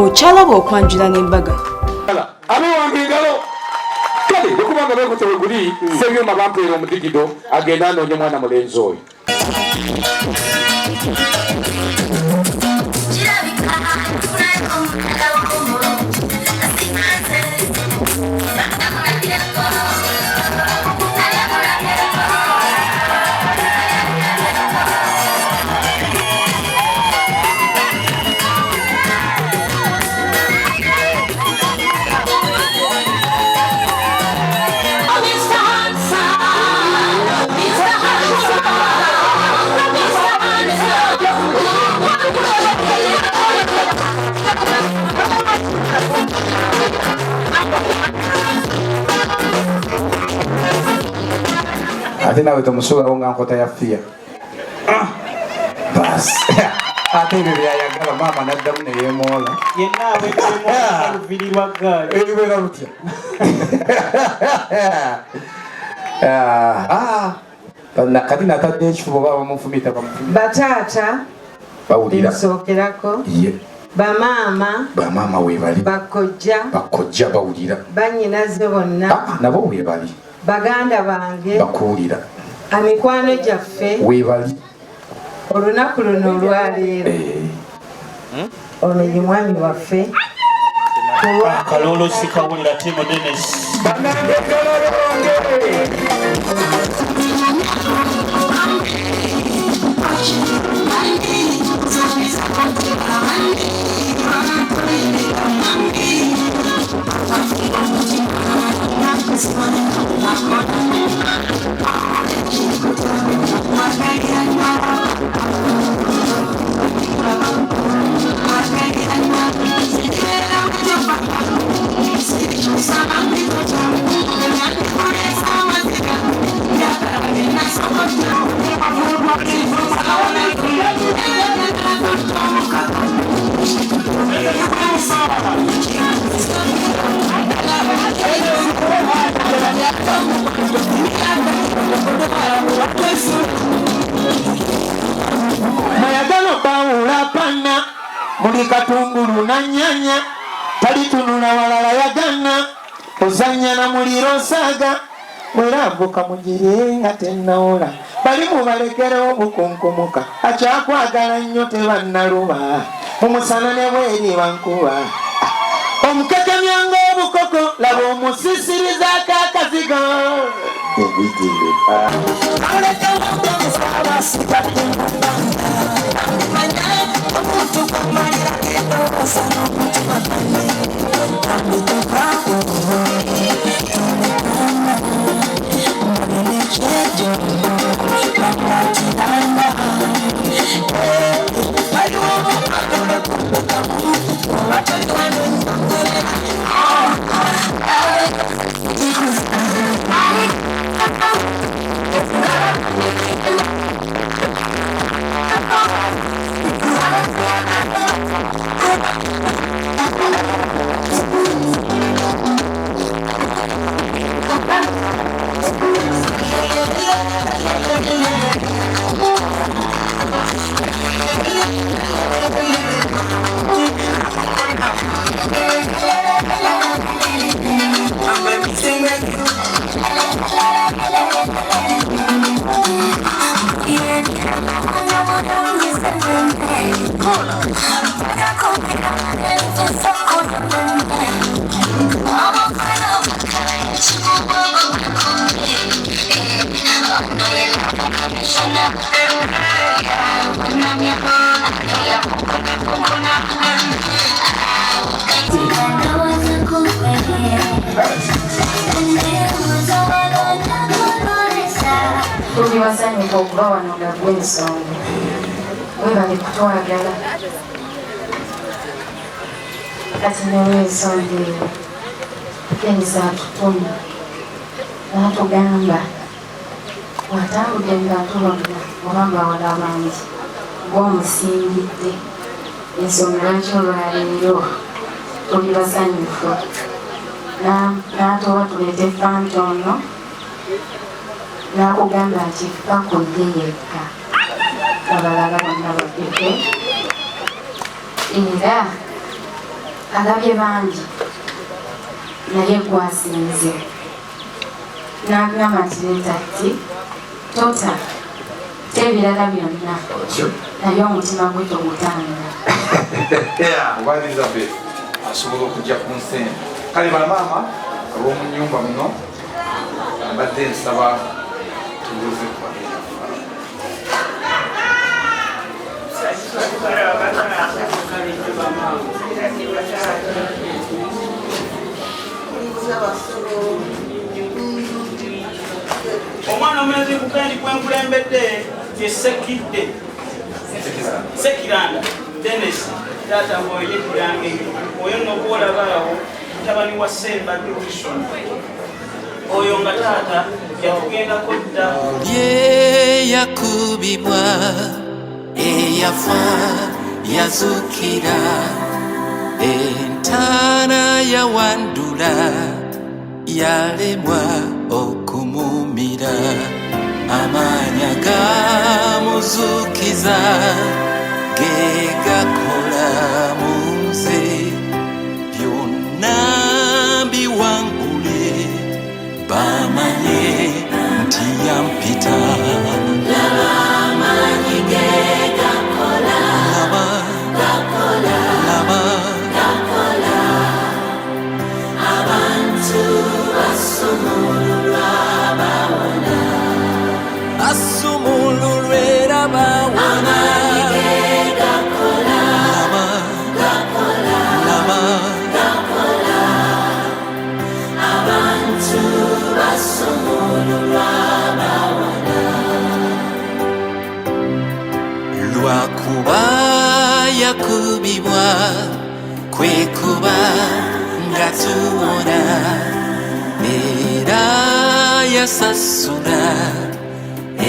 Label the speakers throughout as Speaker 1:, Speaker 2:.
Speaker 1: okyalaba okwanjula n'embaga
Speaker 2: abe wange engalo kale okubanga beekutewe guli sebyuma bampeera omudigido agenda anoonye mwana mulenzi oyo
Speaker 3: ate nawe tomusulawo nga nkota yafiya bas ate ebyo byayagala maama naddamu neyeemwola ebibeera butya kati natadde ekifuba baba bamufumita
Speaker 4: bataata
Speaker 3: bawulira
Speaker 4: nsookerako
Speaker 3: bamaama weebali bakojja bawulira
Speaker 4: bannyinaze bonna
Speaker 3: nabo weebali
Speaker 4: baganda bange
Speaker 3: bakuwulira
Speaker 4: mikwano gyaffe
Speaker 3: weebali
Speaker 4: olunaku luno olwaleero ono ye mwami waffe
Speaker 5: Kalolo sikawulira Timo Dennis
Speaker 6: mayagalo bawula pana muli katungulu na nyanya talitunula walala yagana ozanya na muliro saga mwerambuka mugire nga tennawola bali mubalekerewo mukunkumuka akyakwagala nnyo tebannaluba mumusana ne bweri bankuba omukekemyanga obukoko laba omusisirizako akazigo
Speaker 7: tuli basanyuka okuba wano nga gw'ensonga webali kutwagala kati nolw'ensonga eyo kenisa atutuma n'atugamba watambudde ng'atu bonna obanga wala bangi gw'omusingidde ensonga lwaki olwaleero tuli basanyufu n'atoba tulete fantono nakugamba nti bakudde yekka abalala bonna badduke era alabye bangi naye gwasinze n'agamba nti leetati tota tebirala byonna naye omutima gwe togutanga
Speaker 3: obaliriza be asobola okujja ku nsente kale bamaama ab'omu nnyumba muno mbadde nsaba tubuze
Speaker 5: omwana omulenzi kukendi kwenkulembedde yesekidde sekiranda Dennis taata mwoyo kuyange oyo nokuolabaawo mutabani wa Semba Division oyo nga taata yatugendako dda
Speaker 6: yakubibwa eyafa yazukira entaana yawandula yalemwa okumumira amaanya gamuzukiza gegakola mu nze byonna biwangule bamanye nti yampita amaanyi gegakola abantu basumululwa bawona asumululwera bawona abantu basumululwa bawona lwakuba yakubibwa kwekuba nga tuwona era yasasula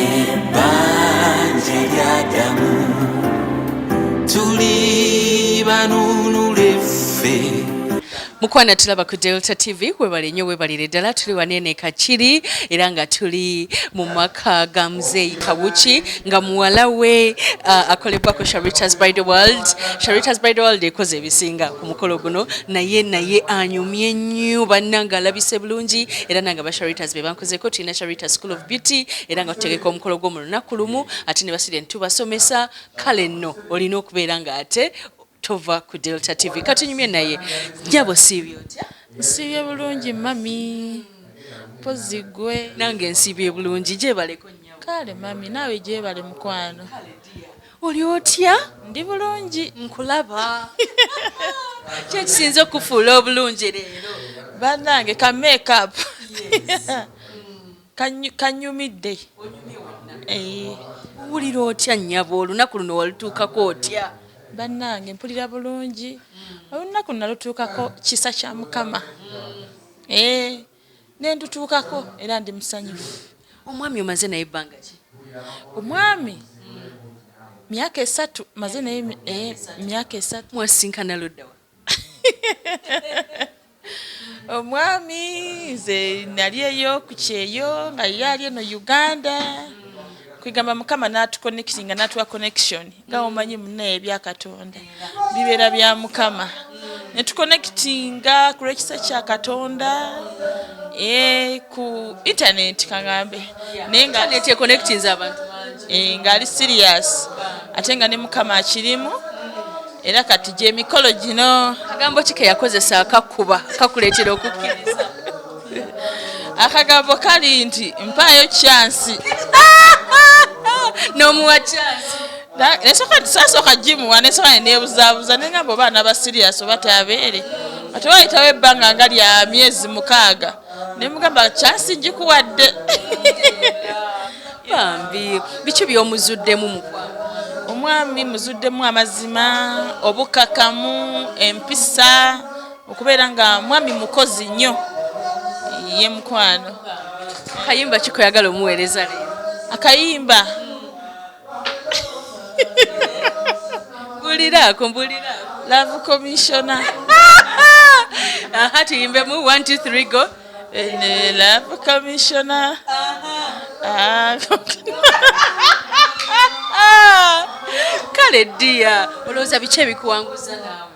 Speaker 6: ebbanja ly'addamu tuli banunuleffe
Speaker 1: Mukwana tulaba ku Delta TV webale nnyo webalire ddala tuli wanene Kachiri era nga tuli mu maka ga Muzeeyi Kabuki nga muwala we akolebwa ko Sharitas by the World. Sharitas by the World ekoze ebisinga ku mukolo guno naye anyumye nnyo bannanga alabise bulungi era nanga ba Sharitas be bankozeko tulina Sharitas School of Beauty era nga tutegeka omukolo gwo mu lunaku lumu ate ne basire ntubasomesa kale nno olina okubeera nga ate tova ku Delta TV katunyumye naye njabo sibyo otya
Speaker 8: nsibye bulungi mami pozi gwe
Speaker 1: nange nsibye bulungi gyebaleko nnyo
Speaker 8: kale mami nawe gyebale mukwano
Speaker 1: oli otya
Speaker 8: ndi bulungi
Speaker 1: nkulaba kyekisinza okufuula obulungi leero
Speaker 8: bannange ka makeup kanyumidde
Speaker 1: owulira otya nnyabo olunaku luno walutuukako otya
Speaker 8: bannange mpulira bulungi olunaku nalutuukako kisa kya mukama nendutuukako era ndi musanyufu
Speaker 1: omwami omaze naye ebbanga ki
Speaker 8: omwami myaka 3 maze naye myaka 3
Speaker 1: mwasinkana luddawa
Speaker 8: omwami nze nali eyo ku kyeyo nga yali eno Uganda kwigamba mukama n'atuconnectinga n'atuwa connection nga omanyi munne ebya Katonda bibeera bya mukama ne tuconnectinga ku lekisa kya Katonda ku internet kagambe nenga
Speaker 1: nete connectings abantu bangi
Speaker 8: ngali serious ate nga ne mukama akirimu era kati je mikolo gino
Speaker 1: kagambo kike yakozesa akakuba kakuleetera okukkiriza
Speaker 8: akagambo kali nti mpayo chance
Speaker 1: n'omuwa chance
Speaker 8: nesooka jimuwa nesooka nebuzabuza nengamba obaana ba serious oba tabeere ate wayitawo ebbanga nga lya myezi 6 nemugamba chance njikuwadde
Speaker 1: bambi biki by'omuzuddemu mukwano
Speaker 8: omwami muzuddemu amazima obukakamu empisa okubeera nga mwami mukozi nnyo ye mukwano
Speaker 1: kayimba kikoyagala omuweereza leero
Speaker 8: akayimba
Speaker 1: mbuliraako
Speaker 8: love commissioner
Speaker 1: tuyimbemu 1 2 3 go
Speaker 8: love commissioner
Speaker 1: kale ddiya olowooza biki ebikuwanguza naawe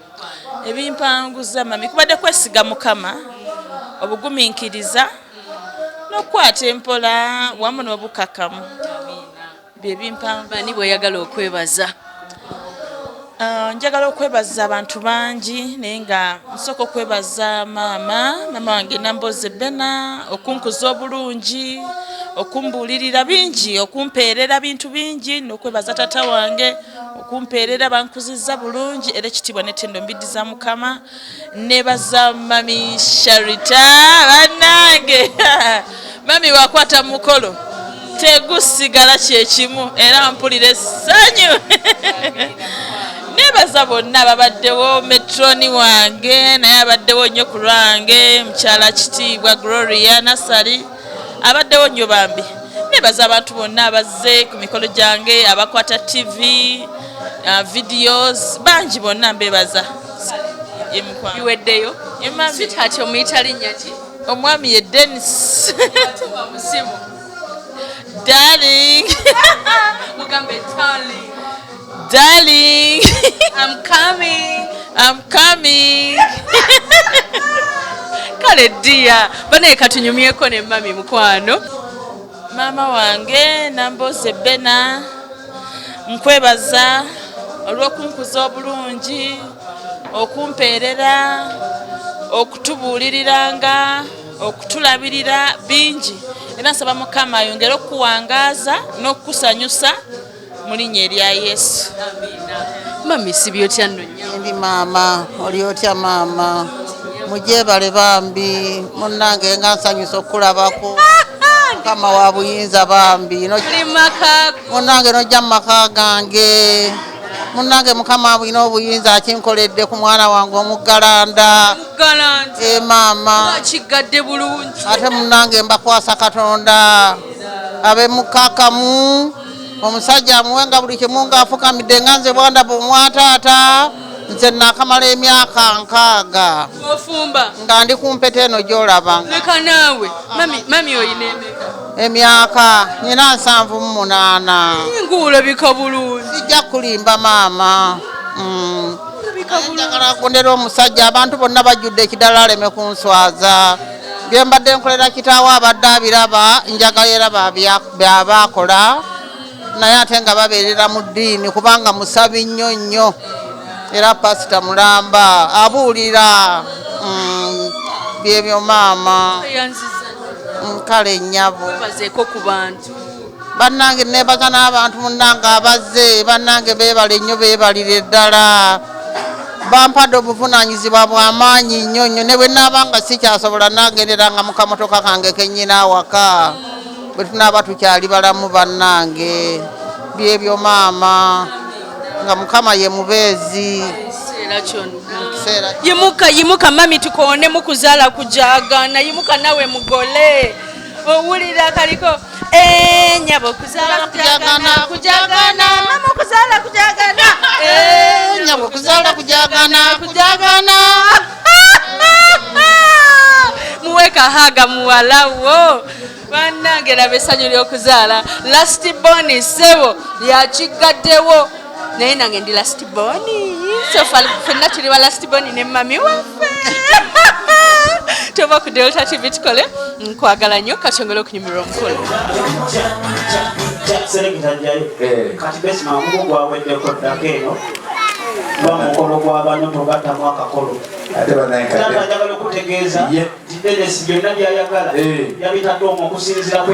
Speaker 8: ebimpanguza mami kubadde kwesiga Mukama obugumiikiriza n'okukwata empola wamu n'obukakamu bye bimpanguza.
Speaker 1: Bani bw'oyagala okwebaza?
Speaker 8: Njagala okwebaza abantu bangi naye nga nsooka okwebaza maama wange Namboze Bena okunkuza obulungi okumbuulirira bingi okumpeerera bintu bingi n'okwebaza tata wange okumpeerera bankuzizza bulungi era ekitiibwa n'ettendo mbiddiza Mukama. Nebaza mami Sharita bannange mami wakwata mukolo tegusigala kyekimu era mpulira essanyu. Nebaza bonna ababaddewo metroni wange naye abaddewo nnyo ku lwange mukyala kitiibwa Gloria Nasali abaddewo nnyo bambi. Nebaza abantu bonna abazze ku mikolo gyange abakwata TV videos bangi bonna mbebaza.
Speaker 1: Iweddeyo sweetheart omuyita linnya ki?
Speaker 8: Omwami ye Dennis.
Speaker 1: Atuba musimu.
Speaker 8: Darling.
Speaker 1: Mugambe darling.
Speaker 8: Darling.
Speaker 1: I'm coming.
Speaker 8: I'm coming.
Speaker 1: Kale dia bane katunyumyeko ne mami mukwano.
Speaker 8: Mama wange Namboze Bena nkwebaza olw'okunkuza obulungi okumpeerera okutubuuliriranga okutulabirira bingi era nsaba Mukama ayongere okukuwangaaza n'okukusanyusa mu linnya erya Yesu.
Speaker 1: Mami sibyotya nno nnyo.
Speaker 9: Ndi maama oli otya maama mujebale bambi munnange nga nsanyusa okulabako Mukama wa buyinza bambi munnange nojja mu maka gange munnange Mukama abulina obuyinza akinkoledde ku mwana wange omuggalanda maama
Speaker 1: kigadde bulungi
Speaker 9: ate munnange mbakwasa Katonda abe mukakamu omusajja amuwenga buli kimu ng'afukamidde nga nze bwandaba omwataata nze nakamala emyaka 6
Speaker 1: ofumba
Speaker 9: nga ndi kumpeta eno gy'olaba.
Speaker 1: Leka naawe mami oyina
Speaker 9: emyaka nyina 78.
Speaker 1: Ng'olabika bulungi.
Speaker 9: Sijja kulimba maama. Njagala kundera omusajja abantu bonna bajjudde ekidala aleme kunswaza. Bye mbadde nkolera kitaawo abadde abiraba njagala era byabakola naye ate nga babeerera mu ddiini kubanga musabi nnyo era pasita mulamba abuulira byebyo maama. Kale nnyabo
Speaker 1: bazeeko ku bantu
Speaker 9: bannange nebaza n'abantu munnange abazze bannange beebale nnyo beebalire ddala bampadde obuvunaanyizibwa bw'amaanyi nnyo ne bwe naabanga sikyasobola nagenderanga mu kamotoka kange kennyina awaka bwe tunaaba tukyali balamu bannange byebyo maama nga Mukama ye mubeezi.
Speaker 1: Yimuka mami tukoone mu kuzaala kujaagana yimuka nawe mugole owulira kaliko nyabo kuzaala kujaagana mama kuzaala kujaagana
Speaker 9: nyabo kuzaala kujaagana
Speaker 1: muweka haga muwalawo bannange laba essanyu ly'okuzaala last born sebo yakigaddewo naye nange ndi last born so fenna tuli ba last born ne mami waffe tova ku Delta TV tukole nkwagala nnyo katongole okunyumirwa omukolo
Speaker 5: kati besi mamugo gwaweddeko ddako eno lwamukolo gw'abano togatamu akakolo njagala okutegeeza nti Dennis byonna byayagala yabitadde omwo okusinziira ku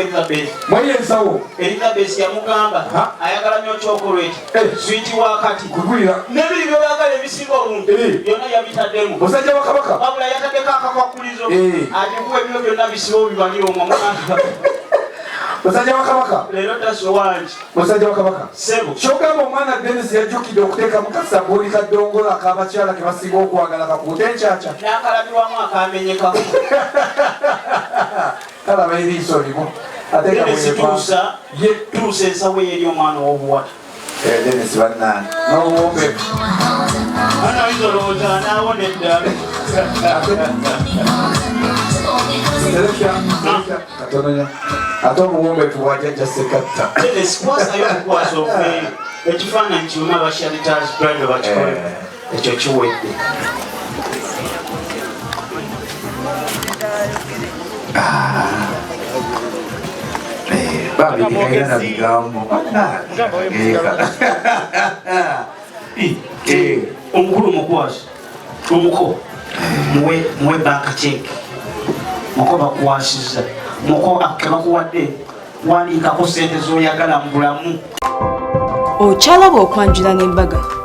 Speaker 5: Elizabeth yamugamba ayagala nnyo chocolate switi wakati nebiri byoyagala ebisinga obuntu byonna yabitaddemu wabula yataddeko akakwakulizo agikuwa ebyo byonna bisibo bibalire omwo
Speaker 2: Musajja wa Kabaka
Speaker 5: lero taso wangi
Speaker 2: musajja wa Kabaka
Speaker 5: sebo
Speaker 2: kyogamba omwana Dennis yajjukidde okuteeka mu kasabbuuli ka ddongola ak'abakyala ke basinga okwagala kakuute enkyaca
Speaker 5: n'akalabirwamu akamenyeka
Speaker 2: kalaba eriiso limu
Speaker 5: tuusa ensawo eri omwana w'obuwala
Speaker 2: Dennis bannange n'obuwombeefu
Speaker 5: anayinza olowooza anaawonedda
Speaker 2: ate obuwombeefu bwajjajja sekatta
Speaker 5: kwasayo okukwasa ofe ekifaananyi kiuma abasharitazi brado bakikole ekyo kiwedde.
Speaker 3: babirigayana bigambo
Speaker 5: omukulu mukwasi omuko muwe banka check muko bakuwasiza muko kebakuwadde wandiikako sente zoyagala mu bulamu.
Speaker 10: Okyalaba okwanjula n'embaga